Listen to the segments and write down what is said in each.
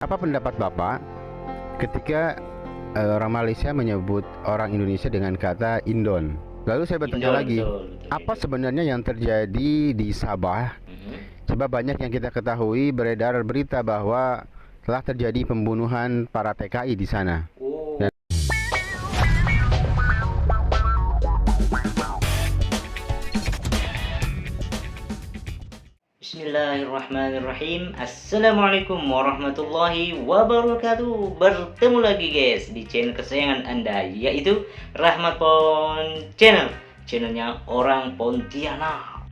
Apa pendapat Bapak ketika orang Malaysia menyebut orang Indonesia dengan kata Indon? Lalu saya bertanya Indon, lagi, betul, betul apa kayak gitu. sebenarnya yang terjadi di Sabah? Mhm. Sebab banyak yang kita ketahui beredar berita bahwa telah terjadi pembunuhan para TKI di sana. Oh. Dan Bismillahirrahmanirrahim. Assalamualaikum warahmatullahi wabarakatuh. Bertemu lagi guys di channel kesayangan Anda, yaitu Rahmat Pon Channel. Channelnya orang Pontianak.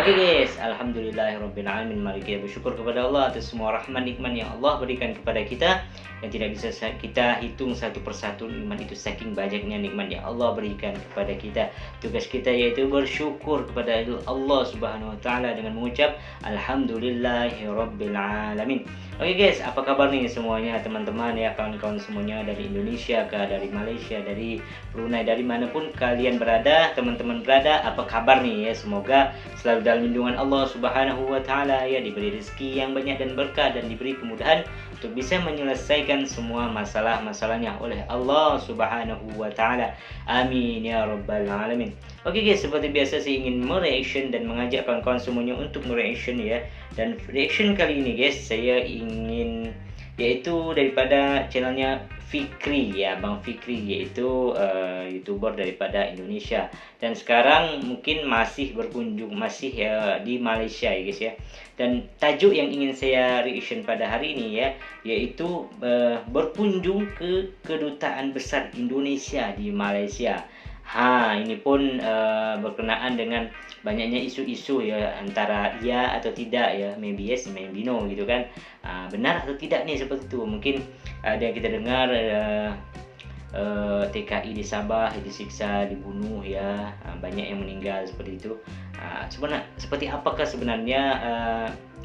Oke guys, alhamdulillahirrabbilalamin. Mari kita bersyukur kepada Allah atas semua rahmat nikmat yang Allah berikan kepada kita, yang tidak bisa kita hitung satu persatu. Nikmat itu saking banyaknya nikmat yang Allah berikan kepada kita. Tugas kita yaitu bersyukur kepada Allah Subhanahu wa taala dengan mengucap alhamdulillahirabbil. Oke guys, apa kabar nih semuanya teman-teman ya, kawan-kawan semuanya dari Indonesia kah, dari Malaysia, dari Brunei, dari manapun kalian berada, teman-teman berada, apa kabar nih ya? Semoga selalu dalam lindungan Allah Subhanahu wa taala ya, diberi rezeki yang banyak dan berkah, dan diberi kemudahan untuk bisa menyelesaikan semua masalah-masalahnya oleh Allah Subhanahu wa taala. Amin ya rabbal alamin. Oke guys, seperti biasa saya ingin mereaction dan mengajak kawan-kawan semuanya untuk mereaction ya. Dan reaction kali ini guys, saya ingin yaitu daripada channelnya Fikri ya, Bang Fikri, yaitu YouTuber daripada Indonesia, dan sekarang mungkin masih berkunjung di Malaysia ya guys ya. Dan tajuk yang ingin saya reaction pada hari ini ya, yaitu berkunjung ke kedutaan besar Indonesia di Malaysia. Ini pun berkenaan dengan banyaknya isu-isu ya, antara iya atau tidak ya, maybe yes maybe no gitu kan. Benar atau tidak nih, seperti itu. Mungkin ada yang kita dengar TKI di Sabah disiksa, dibunuh ya, banyak yang meninggal seperti itu. Sebenarnya seperti apakah sebenarnya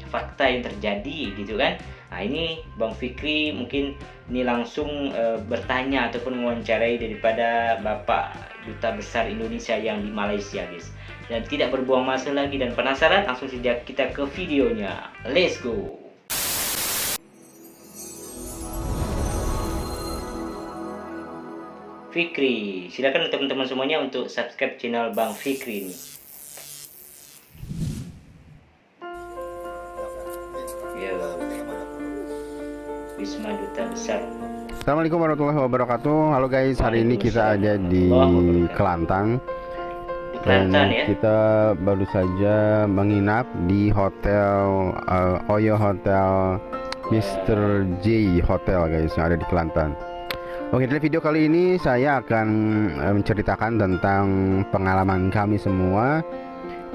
fakta yang terjadi gitu kan. Ini Bang Fikri mungkin ini langsung bertanya ataupun mewawancarai daripada Bapak Duta Besar Indonesia yang di Malaysia guys. Dan tidak berbuang masa lagi dan penasaran, langsung saja kita ke videonya. Let's go. Fikri, silakan teman-teman semuanya untuk subscribe channel Bang Fikri ini. Ya, Wisma Duta Besar. Assalamualaikum warahmatullahi wabarakatuh. Halo guys, hari ini kita ada di Kelantan. Di Kelantan Dan ya. kita baru saja menginap di hotel Oyo Hotel Mr. J Hotel guys, yang ada di Kelantan. Oke, di video kali ini saya akan menceritakan tentang pengalaman kami semua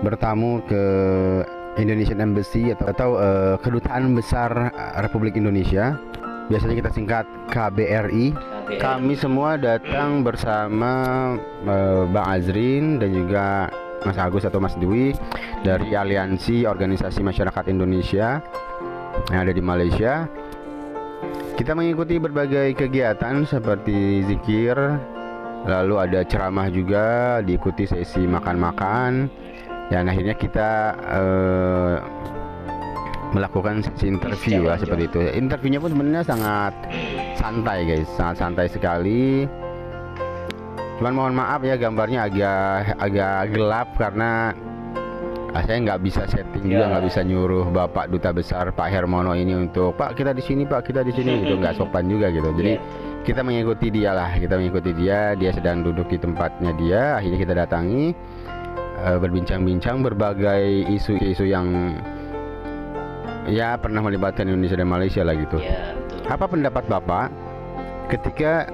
bertamu ke Indonesian Embassy atau Kedutaan Besar Republik Indonesia. Biasanya kita singkat KBRI. Kami semua datang bersama Bang Azrin dan juga Mas Agus atau Mas Dwi dari Aliansi Organisasi Masyarakat Indonesia yang ada di Malaysia. Kita mengikuti berbagai kegiatan seperti zikir, lalu ada ceramah juga, diikuti sesi makan-makan, dan akhirnya kita melakukan sesi interview ya, seperti itu. Interviewnya pun sebenarnya sangat santai guys, sangat santai sekali. Cuman mohon maaf ya, gambarnya agak gelap karena saya nggak bisa setting juga, nggak bisa nyuruh Bapak Duta Besar Pak Hermono ini untuk Pak kita di sini, Pak kita di sini, gitu nggak sopan juga gitu. Jadi kita mengikuti dia lah, dia sedang duduk di tempatnya dia, akhirnya kita datangi, berbincang-bincang berbagai isu-isu yang ya pernah melibatkan Indonesia dan Malaysia lah gitu. Apa pendapat Bapak ketika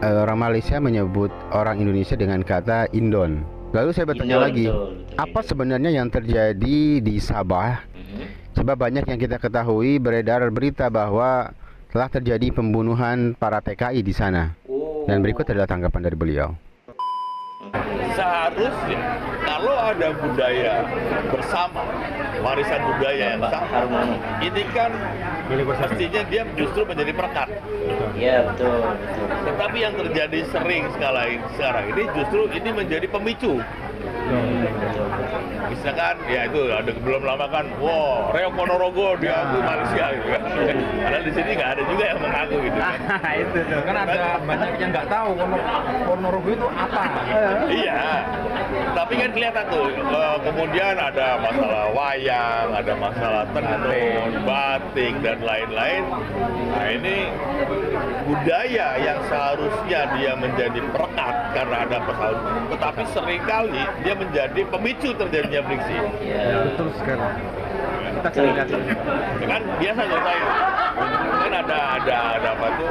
orang Malaysia menyebut orang Indonesia dengan kata Indon? Lalu saya bertanya lagi, apa sebenarnya yang terjadi di Sabah? Sebab banyak yang kita ketahui beredar berita bahwa telah terjadi pembunuhan para TKI di sana. Dan berikut adalah tanggapan dari beliau. Seharusnya kalau ada budaya bersama, warisan budaya yang sama, ini kan mestinya dia justru menjadi perekat. Iya betul. Tetapi yang terjadi sering sekarang ini justru ini menjadi pemicu Misalkan ya itu ada belum lama kan, wow, Reok Ponorogo diakui Malaysia gitu kan. Padahal di sini nggak ada juga yang mengaku gitu kan. Itu tuh. Kan ada banyak yang nggak tahu Ponorogo itu apa. Iya, tapi kan kelihatan tuh, kemudian ada masalah wayang, ada masalah tenun, batik, dan lain-lain. Nah ini budaya yang seharusnya dia menjadi perekat karena ada persoalan, tetapi seringkali dia menjadi pemicu terjadinya friksi. Betul sekali. Kita cari lihat. Kan biasa selesai. Kan ada apa tuh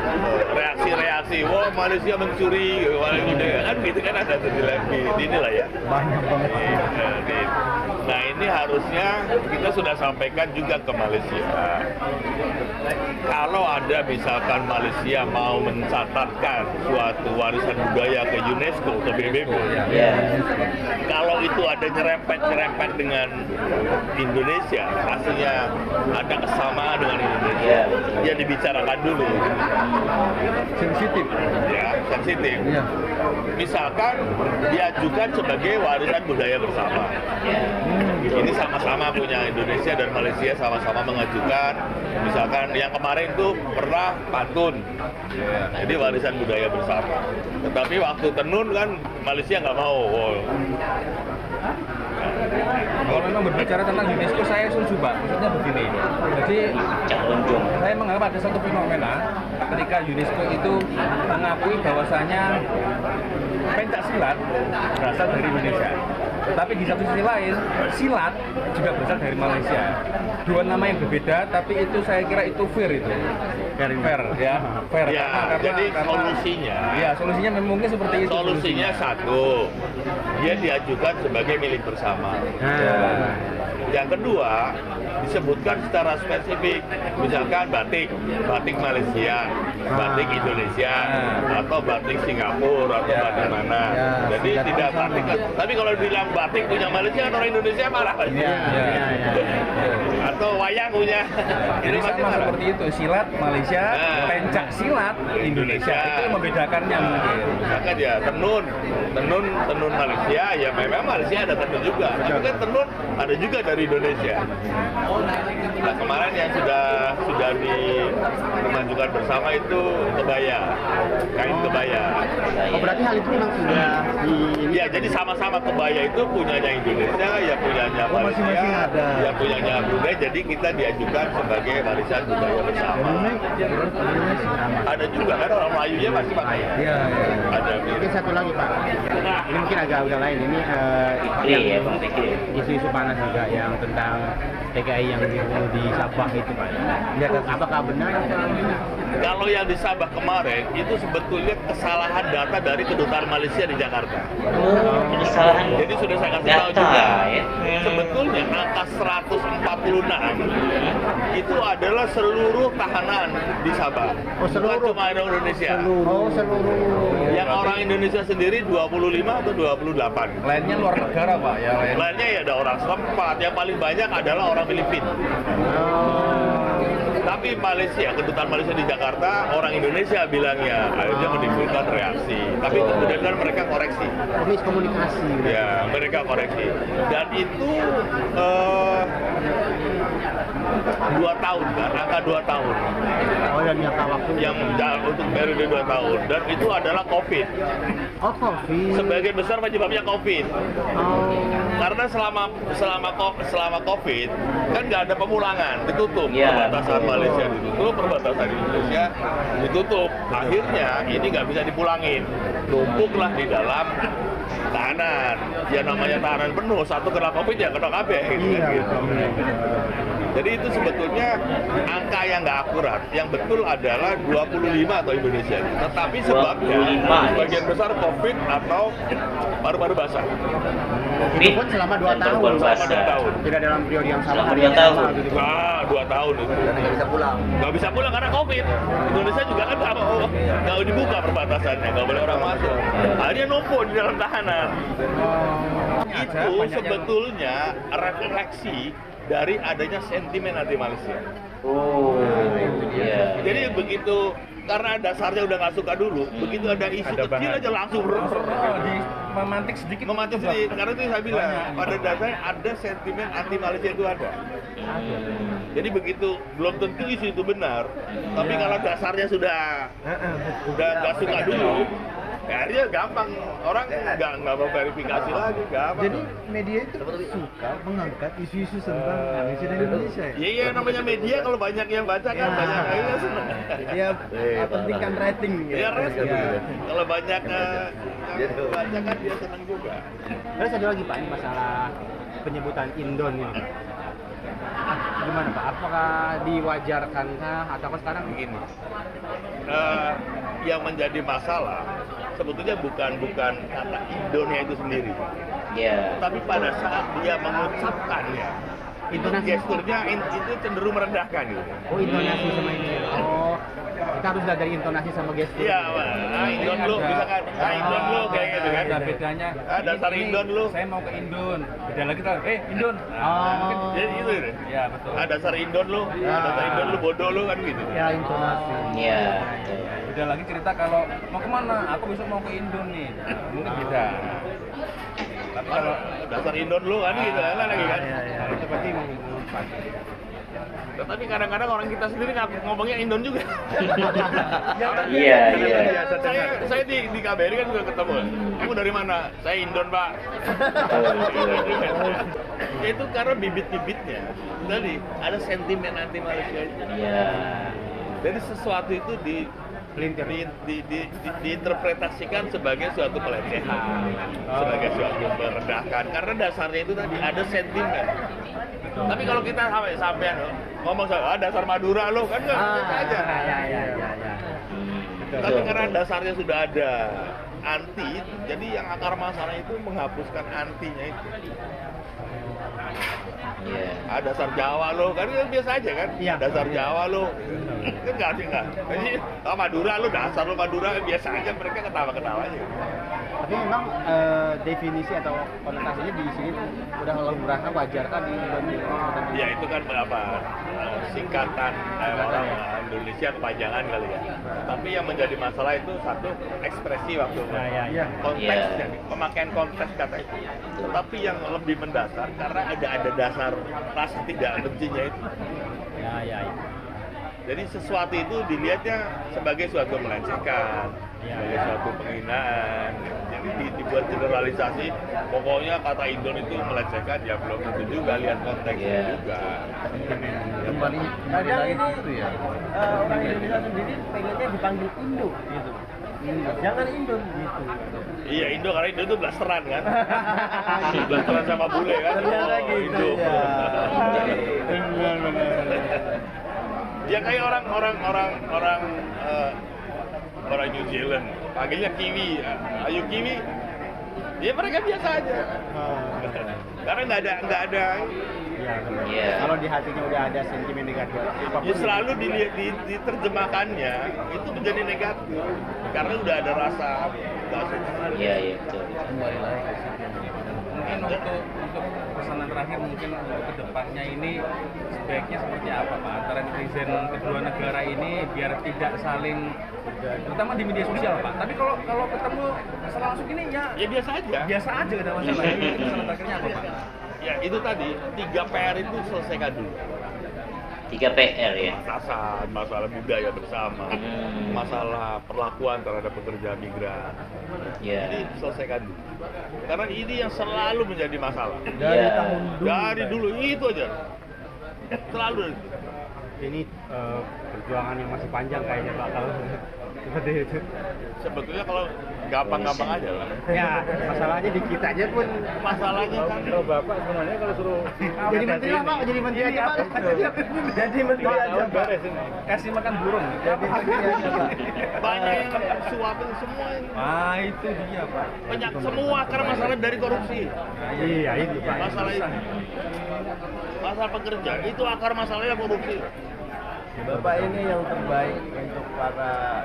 reaksi-reaksi, wah Malaysia mencuri, kan gitu kan ada di inilah ya. Banyak banget. Nah ini harusnya kita sudah sampaikan juga ke Malaysia. Kalau ada misalkan Malaysia mau mencatatkan suatu warisan budaya ke UNESCO, ke PBB, kalau itu ada nyerempet dengan Indonesia, hasilnya ada kesamaan dengan Indonesia, ya dibicarakan dulu. Sensitif. Ya, sensitif. Iya. Misalkan diajukan sebagai warisan budaya bersama. Ini sama-sama punya, Indonesia dan Malaysia sama-sama mengajukan. Misalkan yang kemarin tuh pernah pantun, jadi warisan budaya bersama. Tetapi waktu tenun kan Malaysia nggak mau. Kalau memang berbicara tentang UNESCO, saya setuju Pak. Maksudnya begini, jadi saya menganggap ada satu fenomena ketika UNESCO itu mengakui bahwasanya pencak silat berasal dari Indonesia. Tapi di satu sisi lain, silat juga berasal dari Malaysia. Dua nama yang berbeda, tapi itu saya kira itu fair itu. Fair ya. Fair. Ya, jadi solusinya. Ya, solusinya memang mungkin seperti itu. Solusinya satu, dia diajukan sebagai milik bersama. Yang kedua, disebutkan secara spesifik, misalkan batik Malaysia, batik Indonesia, atau batik Singapura, atau batik mana. Jadi tidak batik. Tapi kalau bilang batik punya Malaysia, orang Indonesia marah. Atau wayang punya Jadi sama seperti itu, silat Malaysia, pencak silat Indonesia. Itu yang membedakannya mungkin. Maka ya tenun Malaysia, ya memang Malaysia ada tenun juga. Tapi kan tenun ada juga dari Indonesia. Nah kemarin yang sudah dimajukan bersama itu kebaya, kain kebaya. Oh, berarti hal itu memang sudah Ya jadi sama-sama kebaya itu punyanya Indonesia, ya punyanya Malaysia, masing-masing ada. ya punyanya Brunei. Jadi kita diajukan sebagai warisan budaya bersama. Ada juga kan orang Melayunya masih pakai. Iya. Ada. Mungkin satu lagi Pak, ini mungkin agak lain, ini Iya, Bang Fikri. isu-isu panas juga yang tentang TKI yang di Sabah itu Pak. Ya, apakah benar? Kalau yang di Sabah kemarin itu sebetulnya kesalahan data dari kedutaan Malaysia di Jakarta. Kesalahan. Jadi sudah saya kasih tahu Data, juga. ya. Sebetulnya angka 146 itu adalah seluruh tahanan di Sabah. Oh, seluruh. Bukan cuma orang Indonesia. Seluruh. Yang orang Indonesia sendiri 25 atau 28. Lainnya luar negara Pak ya. Lainnya ya ada orang setempat. Yang paling banyak adalah orang Filipina. Tapi Malaysia, kedutaan Malaysia di Jakarta, orang Indonesia bilangnya, akhirnya menimbulkan reaksi. Tapi kemudian kan mereka koreksi. Miskomunikasi. Ya, mereka koreksi. Dan itu 2 tahun kan, angka 2 tahun. Oh, dan jangka waktu Yang untuk periode 2 tahun. Dan itu adalah COVID. Oh, COVID. Sebagian besar penyebabnya COVID. Oh. Karena selama COVID kan nggak ada pemulangan, ditutup perbatasan Malaysia ditutup, perbatasan Indonesia ditutup. Akhirnya ini nggak bisa dipulangin, numpuklah di dalam tahanan. Ya namanya tahanan penuh, satu kena COVID ya kena KB gitu. Jadi itu sebetulnya angka yang nggak akurat. Yang betul adalah 25 atau Indonesia. Tetapi sebabnya sebagian besar COVID atau paru-paru basah. Itu pun selama 2 tahun. Selama 2 tahun. Tidak dalam periode yang sama. Selama hari 2 yang tahun. sama, gitu. 2 tahun itu. Nggak bisa pulang. Nggak bisa pulang karena COVID. Indonesia juga kan nggak dibuka perbatasannya, nggak boleh orang masuk. Akhirnya numpuk di dalam tahanan. Itu sebetulnya refleksi dari adanya sentimen anti Malaysia. Oh, iya. Jadi begitu, karena dasarnya udah nggak suka dulu, begitu ada isu kecil aja langsung memantik sedikit. Memantik Bang. sedikit, karena itu saya bilang, Banyak, pada gitu. dasarnya ada sentimen anti Malaysia itu ada. Jadi begitu, belum tentu isu itu benar, tapi kalau dasarnya sudah nggak suka dulu, ya akhirnya gampang, orang nggak mau verifikasi lagi, gampang. Jadi media itu suka mengangkat isu-isu tentang Malaysia dan Indonesia. Ya? Iya, namanya media kalau banyak yang baca kan banyak yang senang. Dia pentingkan rating. Ya, rating. Ya. Kalau banyak yang baca kan dia senang juga. Terus ada lagi Pak, ini masalah penyebutan Indon ini. Gimana Pak? Apakah diwajarkankah atau sekarang Begini, yang menjadi masalah sebetulnya bukan kata Indonya itu sendiri, Iya. tapi pada saat dia mengucapkannya, itu gesturnya itu cenderung merendahkan gitu. Oh, intonasi sama ini. Oh, kita harus lihat dari intonasi sama gestur. Iya, Indon lu, misalkan, Indon lu kayak gitu kan. Ada bedanya. Dasar Ini Indon lu. Saya mau ke Indon. Beda lagi tuh. Indon. Mungkin. Jadi itu. Ya betul. Dasar Indon lu, dasar Indon lu bodoh lu kan gitu. Ya, intonasi. Iya. Beda lagi cerita kalau mau kemana? Aku besok mau ke Indon nih. Mungkin beda. Tapi kalau Dasar Indon lu kan gitu kan lagi kan. Itu pasti mengumpat. Tapi kadang-kadang orang kita sendiri ngomongnya Indon juga. Iya, iya. Saya di KBRI kan juga ketemu. Kamu dari mana? Saya Indon, Pak. Ya itu karena bibit-bibitnya. Tadi ada sentimen anti Malaysia itu. Iya. Jadi sesuatu itu diinterpretasikan sebagai suatu pelecehan, sebagai suatu merendahkan. Karena dasarnya itu tadi ada sentimen. Tapi kalau kita sampai ngomong dasar Madura lo kan nggak aja. Tapi karena dasarnya sudah ada anti, jadi yang akar masalah itu menghapuskan antinya itu. Iya. Dasar Jawa lo kan biasa aja kan? Dasar Jawa lo kan nggak sih nggak. Jadi Madura lo dasar lo Madura biasa aja, mereka ketawa-ketawa aja. Tapi memang definisi atau konotasinya di sini udah lumrahnya wajar kan di Indonesia. Ya itu kan apa singkatan orang Indonesia kepanjangan kali ya. Tapi yang menjadi masalah itu satu ekspresi waktu konteksnya, pemakaian konteks kata itu. Tetapi yang lebih mendasar karena ada dasar rasa tidak bencinya itu. Jadi sesuatu itu dilihatnya sebagai suatu melecehkan, sebagai suatu penghinaan. Jadi dibuat generalisasi, pokoknya kata Indon itu melecehkan, ya belum tentu juga, lihat konteksnya juga. Kembali lagi itu ya. Orang Indonesia sendiri pengennya dipanggil Indo gitu. Jangan Indon gitu. Iya, Indo karena Indo itu blasteran kan. Blasteran sama bule kan. Ternyata gitu Indo. ya. Ya kayak orang New Zealand, panggilnya Kiwi, ayo Kiwi, ya mereka biasa aja. Karena nggak ada. Iya. Kalau di hatinya udah ada sentimen negatif, apapun Ya selalu diterjemahkannya itu menjadi negatif, karena udah ada rasa nggak suka. Iya, iya betul. mungkin untuk pesanan terakhir mungkin untuk kedepannya ini sebaiknya seperti apa Pak antara netizen kedua negara ini biar tidak saling terutama di media sosial Pak. Tapi kalau ketemu setelah langsung ini ya biasa aja. Biasa aja nggak ada masalah. Ini pesanan terakhirnya apa Pak? Ya itu tadi 3 PR itu selesaikan dulu. 3 PR ya. Batasan, masalah budaya bersama, masalah perlakuan terhadap pekerja migran. Jadi selesaikan dulu. Karena ini yang selalu menjadi masalah. Dari tahun dulu. Dari dulu itu aja. Selalu. Ini perjuangan yang masih panjang kayaknya Pak kalau seperti itu. Sebetulnya kalau gampang-gampang aja lah. Ya, masalahnya di kita aja pun Masalahnya kan Kalau Bapak sebenarnya kalau suruh jadi menteri lah Pak, jadi menteri aja Pak. jadi menteri aja Pak. Kasih makan burung. Jadi menteri aja Pak. banyak yang suapin semua ini. Ah itu dia Pak. Banyak semua akar masalah dari korupsi. Iya, itu Pak. Masalah itu. Masalah pekerja itu akar masalahnya korupsi. Bapak ini yang terbaik untuk para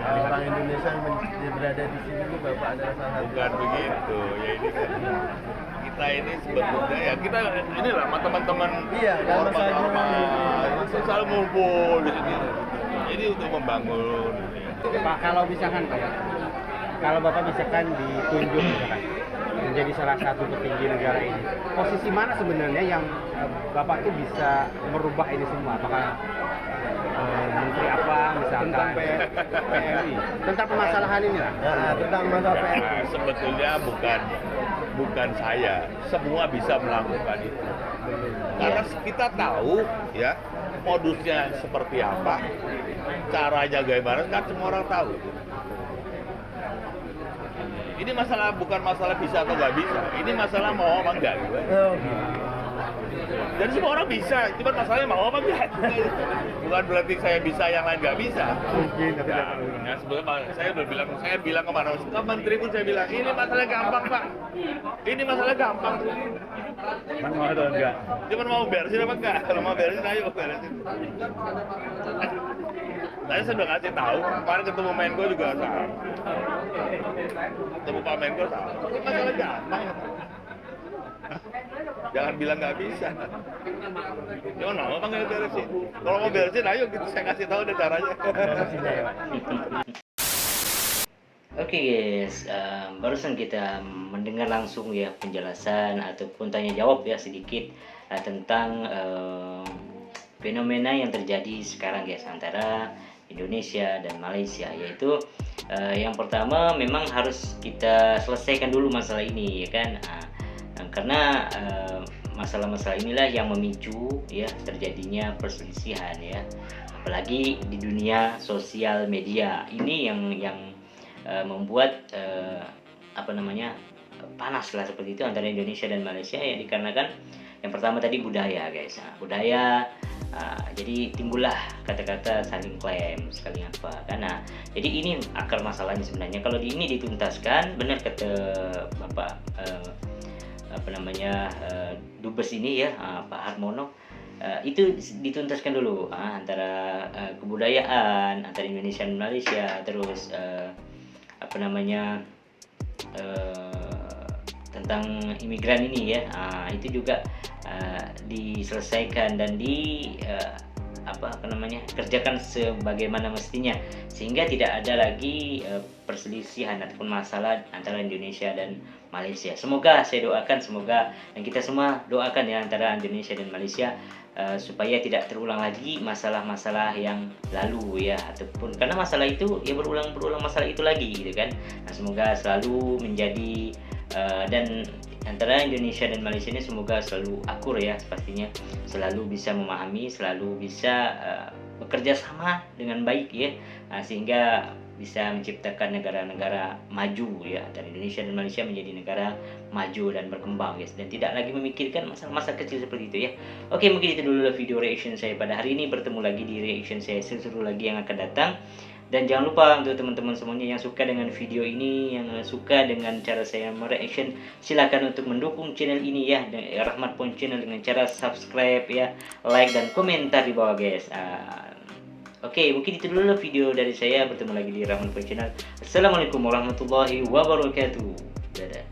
orang Indonesia yang berada di sini. Bapak adalah salah satu. Bukan begitu. Ya ini kan kita ini sebetulnya ya kita inilah sama teman-teman Iya, sama saja. ormas selalu ngumpul di sini. Jadi untuk membangun. Pak, kalau misalkan Pak ya, kalau Bapak misalkan ditunjuk misalkan menjadi salah satu petinggi negara ini, posisi mana sebenarnya yang Bapak itu bisa merubah ini semua? Apakah menteri apa misalkan Tentang PMI. tentang permasalahan ini lah? Tentang masalah PMI. Nah, sebetulnya bukan saya, semua bisa melakukan itu. Karena kita tahu ya modusnya seperti apa, caranya bagaimana, kan semua orang tahu. Ini masalah bukan masalah bisa atau nggak bisa, ini masalah mau apa enggak gitu. Oh, gitu. Jadi semua orang bisa, cuma masalahnya mau apa enggak. Bukan berarti saya bisa, yang lain nggak bisa. Mungkin tapi Ya sebetulnya saya bilang kemana, ke menteri pun saya bilang, ini masalah gampang Pak, ini masalah gampang. mau atau enggak? Cuma mau beresin apa enggak? Kalau mau beresin, ayo beresin. Saya sudah kasih tahu, kemarin ketemu Menko juga sama. Ketemu Pak Menko sama. Ini masalah gampang. Jangan bilang nggak bisa. Cuma mau apa nggak beresin? Kalau mau beresin, ayo gitu, saya kasih tahu deh caranya. Oke guys, barusan kita mendengar langsung ya penjelasan ataupun tanya jawab ya sedikit tentang fenomena yang terjadi sekarang guys antara Indonesia dan Malaysia, yaitu yang pertama memang harus kita selesaikan dulu masalah ini ya kan, karena masalah-masalah inilah yang memicu ya terjadinya perselisihan ya, apalagi di dunia sosial media ini yang membuat panas lah seperti itu antara Indonesia dan Malaysia ya, dikarenakan yang pertama tadi budaya guys, budaya. Jadi timbullah kata-kata saling klaim, saling apa karena jadi ini akar masalahnya sebenarnya. Kalau ini dituntaskan, benar kata Bapak Dubes ini ya, Pak Harmono, itu dituntaskan dulu antara kebudayaan antara Indonesia dan Malaysia, terus tentang imigran ini ya, itu juga diselesaikan dan kerjakan sebagaimana mestinya, sehingga tidak ada lagi perselisihan ataupun masalah antara Indonesia dan Malaysia. Semoga saya doakan, semoga dan kita semua doakan ya antara Indonesia dan Malaysia supaya tidak terulang lagi masalah-masalah yang lalu ya, ataupun karena masalah itu ya berulang masalah itu lagi gitu kan. Nah, semoga selalu menjadi dan antara Indonesia dan Malaysia ini semoga selalu akur ya, pastinya selalu bisa memahami, selalu bisa bekerja sama dengan baik ya, sehingga bisa menciptakan negara-negara maju ya, dan Indonesia dan Malaysia menjadi negara maju dan berkembang guys, dan tidak lagi memikirkan masalah-masalah kecil seperti itu ya. Oke, mungkin itu dulu video reaction saya pada hari ini. Bertemu lagi di reaction saya seru lagi yang akan datang. Dan jangan lupa untuk teman-teman semuanya yang suka dengan video ini, yang suka dengan cara saya mereaction, silakan untuk mendukung channel ini ya, Rahmat Point Channel, dengan cara subscribe ya, like dan komentar di bawah guys. Oke, mungkin itu dulu video dari saya. Bertemu lagi di Rahmat Point Channel. Assalamualaikum warahmatullahi wabarakatuh. Dadah.